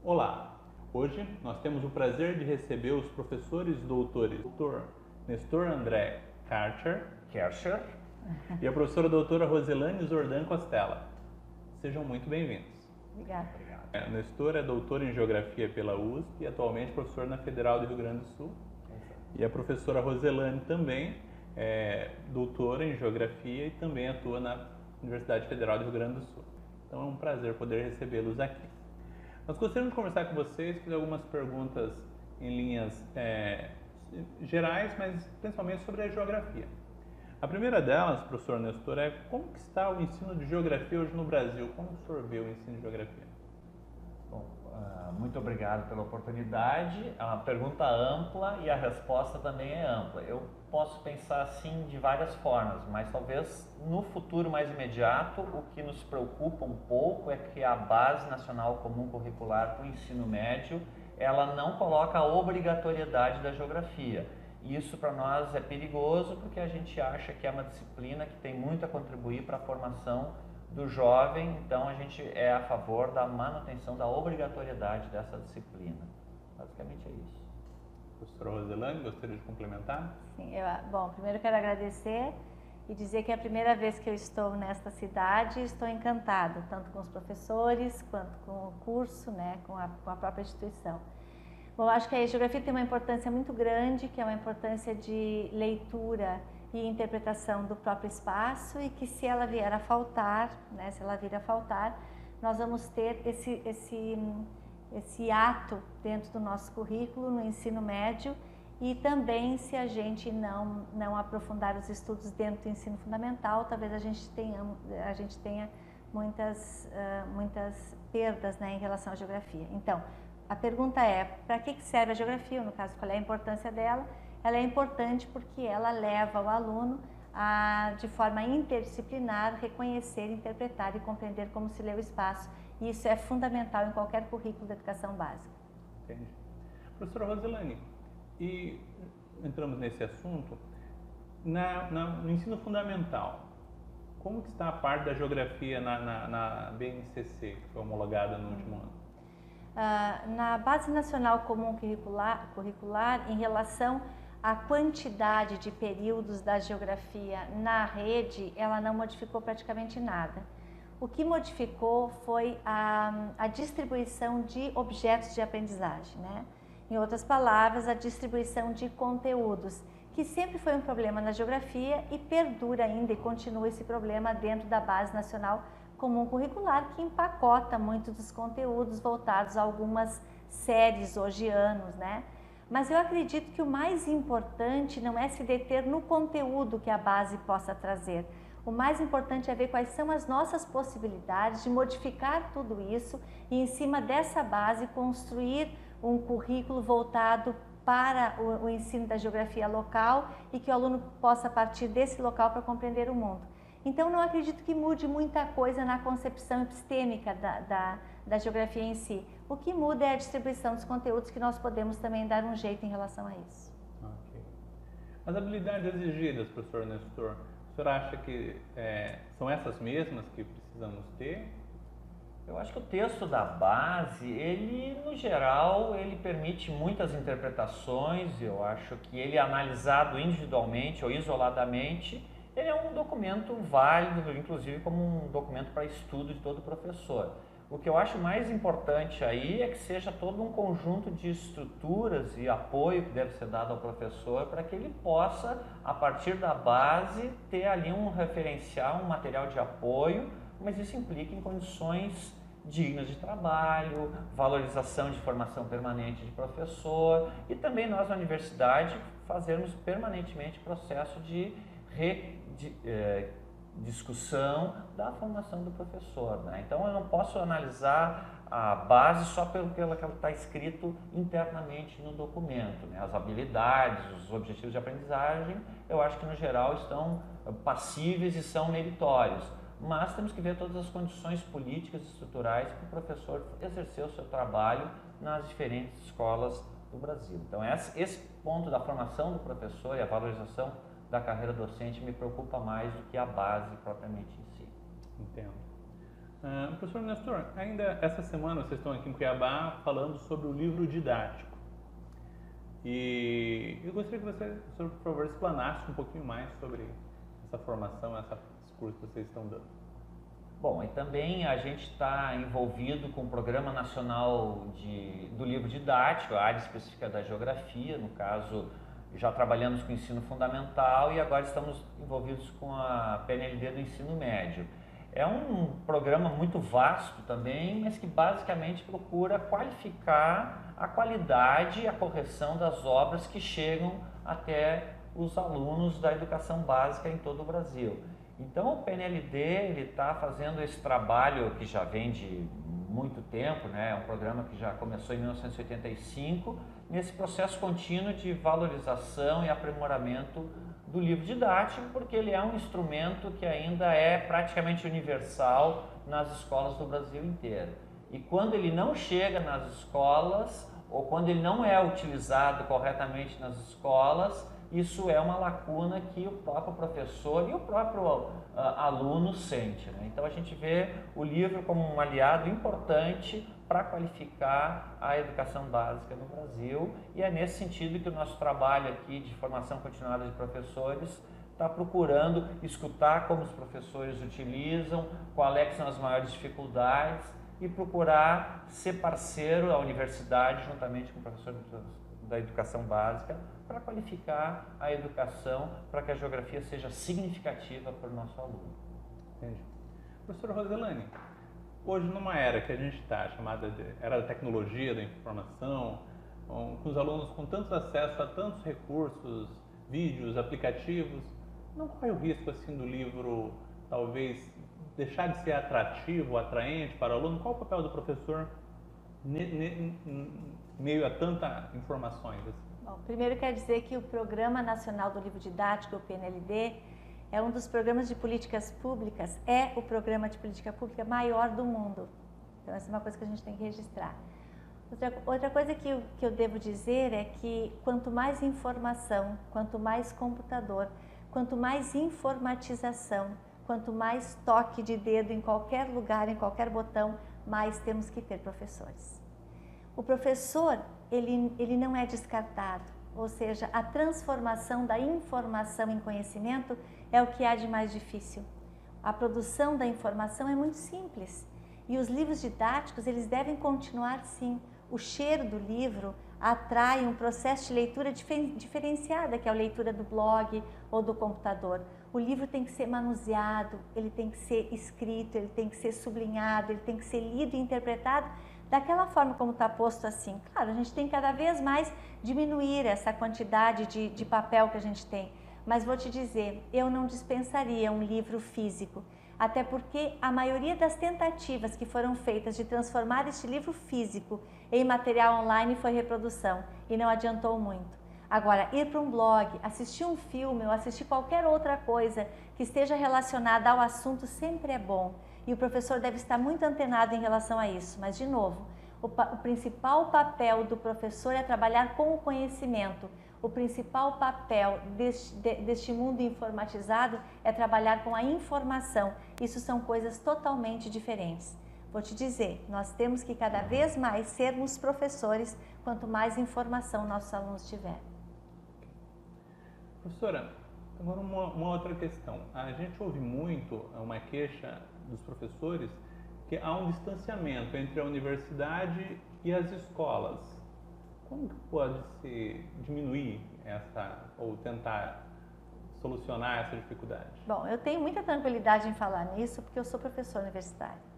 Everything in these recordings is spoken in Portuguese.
Olá! Hoje nós temos o prazer de receber os professores doutores Dr. Nestor André Karcher e a professora doutora Roselane Zordan Costela. Sejam muito bem-vindos. Obrigada. Nestor é doutor em Geografia pela USP e atualmente professor na Federal do Rio Grande do Sul. E a professora Roselane também é doutora em Geografia e também atua na Universidade Federal do Rio Grande do Sul. Então é um prazer poder recebê-los aqui. Nós gostaríamos de conversar com vocês, fazer algumas perguntas em linhas gerais, mas principalmente sobre a geografia. A primeira delas, professor Nestor, é como que está o ensino de geografia hoje no Brasil? Como o senhor vê o ensino de geografia? Bom, muito obrigado pela oportunidade. É uma pergunta ampla e a resposta também é ampla. Eu posso pensar assim de várias formas, mas talvez no futuro mais imediato o que nos preocupa um pouco é que a Base Nacional Comum Curricular para o ensino médio, ela não coloca a obrigatoriedade da geografia. Isso para nós é perigoso porque a gente acha que é uma disciplina que tem muito a contribuir para a formação do jovem, então a gente é a favor da manutenção da obrigatoriedade dessa disciplina. Basicamente é isso. Professora Roselane, gostaria de complementar? Sim, bom, primeiro quero agradecer e dizer que é a primeira vez que eu estou nesta cidade e estou encantada, tanto com os professores quanto com o curso, né, com a própria instituição. Bom, acho que a geografia tem uma importância muito grande, que é uma importância de leitura e interpretação do próprio espaço e que se ela vier a faltar, né, se ela vir a faltar, nós vamos ter esse ato dentro do nosso currículo no ensino médio e também se a gente não aprofundar os estudos dentro do ensino fundamental, talvez a gente tenha muitas perdas, né, em relação à geografia. Então, a pergunta é, para que serve a geografia? No caso, qual é a importância dela? Ela é importante porque ela leva o aluno a, de forma interdisciplinar, reconhecer, interpretar e compreender como se lê o espaço. E isso é fundamental em qualquer currículo de educação básica. Entendi. Professora Roselane, e entramos nesse assunto, no ensino fundamental, como que está a parte da geografia na BNCC, que foi homologada no último ano? Na Base Nacional Comum Curricular, em relação à quantidade de períodos da geografia na rede, ela não modificou praticamente nada. O que modificou foi a distribuição de objetos de aprendizagem, né? Em outras palavras, a distribuição de conteúdos, que sempre foi um problema na geografia e perdura ainda e continua esse problema dentro da Base Nacional Comum Curricular, que empacota muito dos conteúdos voltados a algumas séries hoje anos, né? Mas eu acredito que o mais importante não é se deter no conteúdo que a base possa trazer. O mais importante é ver quais são as nossas possibilidades de modificar tudo isso e, em cima dessa base, construir um currículo voltado para o ensino da geografia local e que o aluno possa partir desse local para compreender o mundo. Então, não acredito que mude muita coisa na concepção epistêmica da geografia em si. O que muda é a distribuição dos conteúdos, que nós podemos também dar um jeito em relação a isso. Ok. As habilidades exigidas, professor Nestor, o senhor acha que são essas mesmas que precisamos ter? Eu acho que o texto da base, ele, no geral, ele permite muitas interpretações. Eu acho que ele, analisado individualmente ou isoladamente, ele é um documento válido, inclusive como um documento para estudo de todo professor. O que eu acho mais importante aí é que seja todo um conjunto de estruturas e apoio que deve ser dado ao professor para que ele possa, a partir da base, ter ali um referencial, um material de apoio, mas isso implica em condições dignas de trabalho, valorização de formação permanente de professor e também nós na universidade fazermos permanentemente processo de discussão da formação do professor, né? Então eu não posso analisar a base só pelo que ela está escrito internamente no documento, né? As habilidades, os objetivos de aprendizagem, eu acho que no geral estão passíveis e são meritórios, mas temos que ver todas as condições políticas e estruturais para o professor exercer o seu trabalho nas diferentes escolas do Brasil. Então esse ponto da formação do professor e a valorização da carreira docente me preocupa mais do que a base propriamente em si. Entendo. Professor Nestor, ainda essa semana vocês estão aqui em Cuiabá falando sobre o livro didático. E eu gostaria que você, por favor, explanasse um pouquinho mais sobre essa formação, esse curso que vocês estão dando. Bom, e também a gente está envolvido com o Programa Nacional do Livro Didático, a área específica da geografia, no caso, já trabalhamos com o ensino fundamental e agora estamos envolvidos com a PNLD do ensino médio. É um programa muito vasto também, mas que basicamente procura qualificar a qualidade e a correção das obras que chegam até os alunos da educação básica em todo o Brasil. Então o PNLD está fazendo esse trabalho que já vem de muito tempo, né? É um programa que já começou em 1985, nesse processo contínuo de valorização e aprimoramento do livro didático, porque ele é um instrumento que ainda é praticamente universal nas escolas do Brasil inteiro. E quando ele não chega nas escolas, ou quando ele não é utilizado corretamente nas escolas, isso é uma lacuna que o próprio professor e o próprio aluno sente, né? Então a gente vê o livro como um aliado importante para qualificar a educação básica no Brasil, e é nesse sentido que o nosso trabalho aqui de formação continuada de professores está procurando escutar como os professores utilizam, quais são as maiores dificuldades e procurar ser parceiro à universidade juntamente com o professor da educação básica para qualificar a educação, para que a geografia seja significativa para o nosso aluno. Entendi. Professora Roselane, hoje numa era que a gente está, chamada de era da tecnologia, da informação, com os alunos com tantos acessos a tantos recursos, vídeos, aplicativos, não corre o risco assim do livro talvez deixar de ser atrativo, atraente para o aluno? Qual o papel do professor meio a tanta informações? Bom, primeiro quer dizer que o Programa Nacional do Livro Didático, o PNLD, é um dos programas de políticas públicas, é o programa de política pública maior do mundo. Então essa é uma coisa que a gente tem que registrar. Outra coisa que eu devo dizer é que quanto mais informação, quanto mais computador, quanto mais informatização, quanto mais toque de dedo em qualquer lugar, em qualquer botão, mais temos que ter professores. O professor, ele não é descartado, ou seja, a transformação da informação em conhecimento é o que há de mais difícil. A produção da informação é muito simples e os livros didáticos, eles devem continuar sim. O cheiro do livro atrai um processo de leitura diferenciada, que é a leitura do blog ou do computador. O livro tem que ser manuseado, ele tem que ser escrito, ele tem que ser sublinhado, ele tem que ser lido e interpretado daquela forma como está posto assim. Claro, a gente tem que cada vez mais diminuir essa quantidade de papel que a gente tem, mas vou te dizer, eu não dispensaria um livro físico, até porque a maioria das tentativas que foram feitas de transformar este livro físico em material online foi reprodução e não adiantou muito. Agora, ir para um blog, assistir um filme ou assistir qualquer outra coisa que esteja relacionada ao assunto sempre é bom. E o professor deve estar muito antenado em relação a isso. Mas, de novo, o principal papel do professor é trabalhar com o conhecimento. O principal papel deste mundo informatizado é trabalhar com a informação. Isso são coisas totalmente diferentes. Vou te dizer, nós temos que cada vez mais sermos professores, quanto mais informação nossos alunos tiverem. Professora, agora uma outra questão. A gente ouve muito uma queixa dos professores que há um distanciamento entre a universidade e as escolas. Como que pode se diminuir ou tentar solucionar essa dificuldade? Bom, eu tenho muita tranquilidade em falar nisso porque eu sou professora universitária.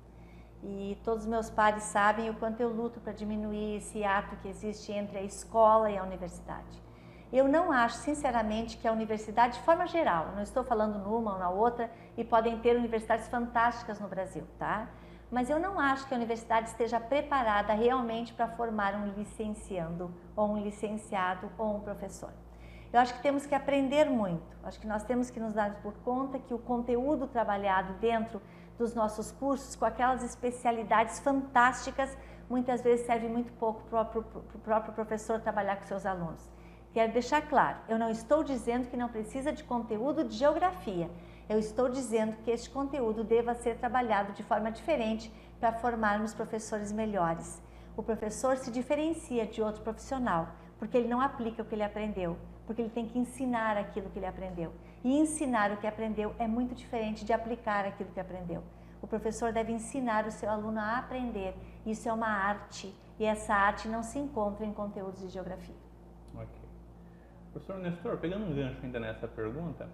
E todos os meus pares sabem o quanto eu luto para diminuir esse ato que existe entre a escola e a universidade. Eu não acho, sinceramente, que a universidade, de forma geral, não estou falando numa ou na outra, e podem ter universidades fantásticas no Brasil, tá? Mas eu não acho que a universidade esteja preparada realmente para formar um licenciando, ou um licenciado, ou um professor. Eu acho que temos que aprender muito, acho que nós temos que nos dar por conta que o conteúdo trabalhado dentro dos nossos cursos, com aquelas especialidades fantásticas, muitas vezes serve muito pouco para o próprio professor trabalhar com seus alunos. Quero deixar claro, eu não estou dizendo que não precisa de conteúdo de geografia. Eu estou dizendo que este conteúdo deva ser trabalhado de forma diferente para formarmos professores melhores. O professor se diferencia de outro profissional, porque ele não aplica o que ele aprendeu, porque ele tem que ensinar aquilo que ele aprendeu. E ensinar o que aprendeu é muito diferente de aplicar aquilo que aprendeu. O professor deve ensinar o seu aluno a aprender. Isso é uma arte, e essa arte não se encontra em conteúdos de geografia. Ok. Professor Nestor, pegando um gancho ainda nessa pergunta,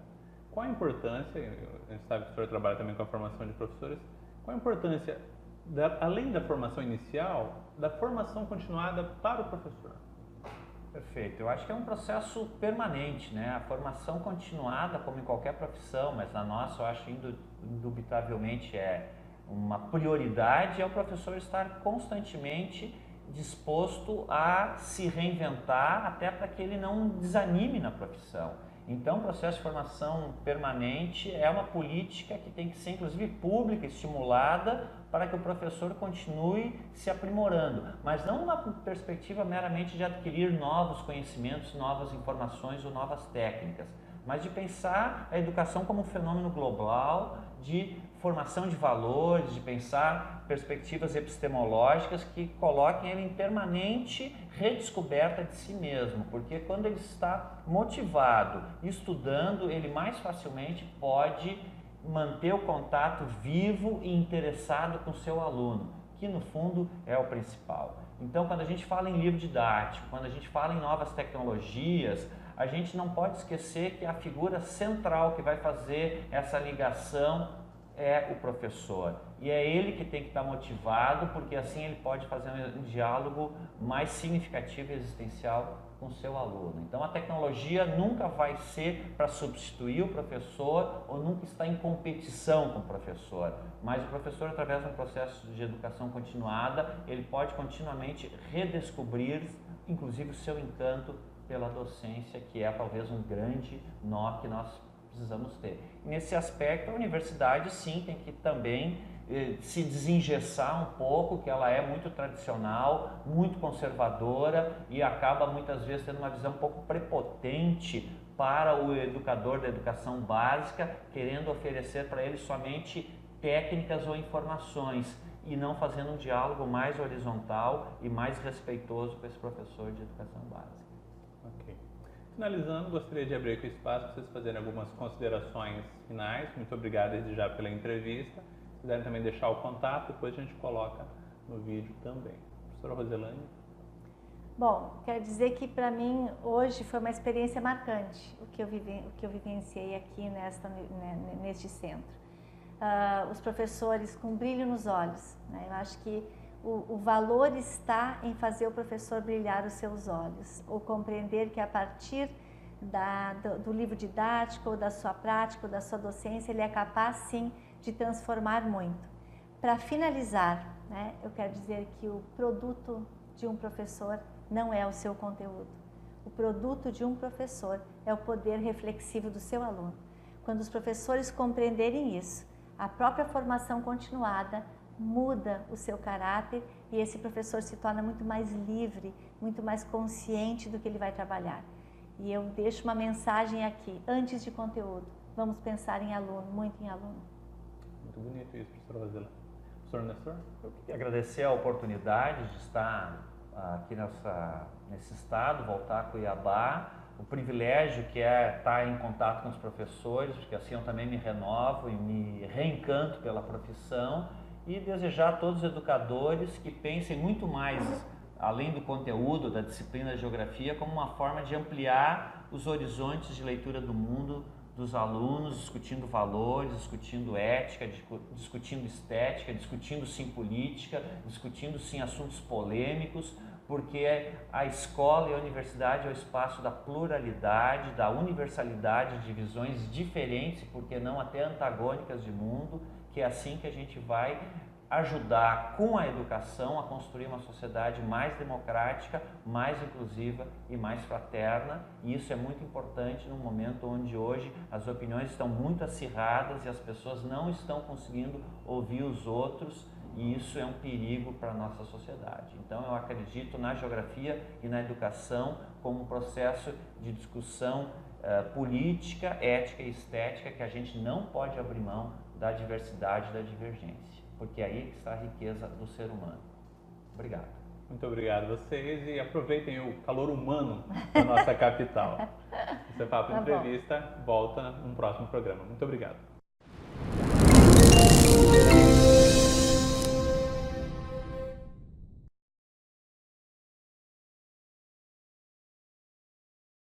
qual a importância, a gente sabe que o senhor trabalha também com a formação de professores, qual a importância, além da formação inicial, da formação continuada para o professor? Perfeito. Eu acho que é um processo permanente, né? A formação continuada, como em qualquer profissão, mas na nossa eu acho indubitavelmente é uma prioridade, é o professor estar constantemente disposto a se reinventar, até para que ele não desanime na profissão. Então, o processo de formação permanente é uma política que tem que ser, inclusive, pública, estimulada, para que o professor continue se aprimorando, mas não numa perspectiva meramente de adquirir novos conhecimentos, novas informações ou novas técnicas, mas de pensar a educação como um fenômeno global, de formação de valores, de pensar perspectivas epistemológicas que coloquem ele em permanente redescoberta de si mesmo, porque quando ele está motivado, estudando, ele mais facilmente pode manter o contato vivo e interessado com o seu aluno, que no fundo é o principal. Então, quando a gente fala em livro didático, quando a gente fala em novas tecnologias, a gente não pode esquecer que a figura central que vai fazer essa ligação é o professor. E é ele que tem que estar motivado, porque assim ele pode fazer um diálogo mais significativo e existencial com o seu aluno. Então a tecnologia nunca vai ser para substituir o professor ou nunca está em competição com o professor, mas o professor, através de um processo de educação continuada, ele pode continuamente redescobrir, inclusive, o seu encanto pela docência, que é talvez um grande nó que nós precisamos ter. Nesse aspecto, a universidade sim tem que também se desengessar um pouco, que ela é muito tradicional, muito conservadora e acaba muitas vezes tendo uma visão um pouco prepotente para o educador da educação básica, querendo oferecer para ele somente técnicas ou informações e não fazendo um diálogo mais horizontal e mais respeitoso com esse professor de educação básica. Ok. Finalizando, gostaria de abrir aqui o espaço para vocês fazerem algumas considerações finais. Muito obrigado desde já pela entrevista. Se quiserem também deixar o contato, depois a gente coloca no vídeo também. Professora Roselane. Bom, quero dizer que para mim hoje foi uma experiência marcante o que eu vivenciei aqui neste centro. Os professores com brilho nos olhos, né? Eu acho que o valor está em fazer o professor brilhar os seus olhos, ou compreender que a partir do livro didático, ou da sua prática, ou da sua docência, ele é capaz sim de transformar muito. Para finalizar, né, eu quero dizer que o produto de um professor não é o seu conteúdo. O produto de um professor é o poder reflexivo do seu aluno. Quando os professores compreenderem isso, a própria formação continuada muda o seu caráter e esse professor se torna muito mais livre, muito mais consciente do que ele vai trabalhar. E eu deixo uma mensagem aqui, antes de conteúdo, vamos pensar em aluno, muito em aluno. Muito bonito isso, professora Roselane. Professor Nestor? Eu queria agradecer a oportunidade de estar aqui nesse estado, voltar a Cuiabá, o privilégio que é estar em contato com os professores, porque assim eu também me renovo e me reencanto pela profissão, e desejar a todos os educadores que pensem muito mais, além do conteúdo, da disciplina de geografia, como uma forma de ampliar os horizontes de leitura do mundo dos alunos, discutindo valores, discutindo ética, discutindo estética, discutindo sim política, discutindo sim assuntos polêmicos, porque a escola e a universidade é o espaço da pluralidade, da universalidade de visões diferentes, porque não até antagônicas de mundo, que é assim que a gente vai ajudar com a educação a construir uma sociedade mais democrática, mais inclusiva e mais fraterna. E isso é muito importante num momento onde hoje as opiniões estão muito acirradas e as pessoas não estão conseguindo ouvir os outros, e isso é um perigo para a nossa sociedade. Então eu acredito na geografia e na educação como um processo de discussão política, ética e estética, que a gente não pode abrir mão da diversidade e da divergência, porque é aí que está a riqueza do ser humano. Obrigado. Muito obrigado a vocês e aproveitem o calor humano da nossa capital. Esse Papo Entrevista volta num próximo programa. Muito obrigado.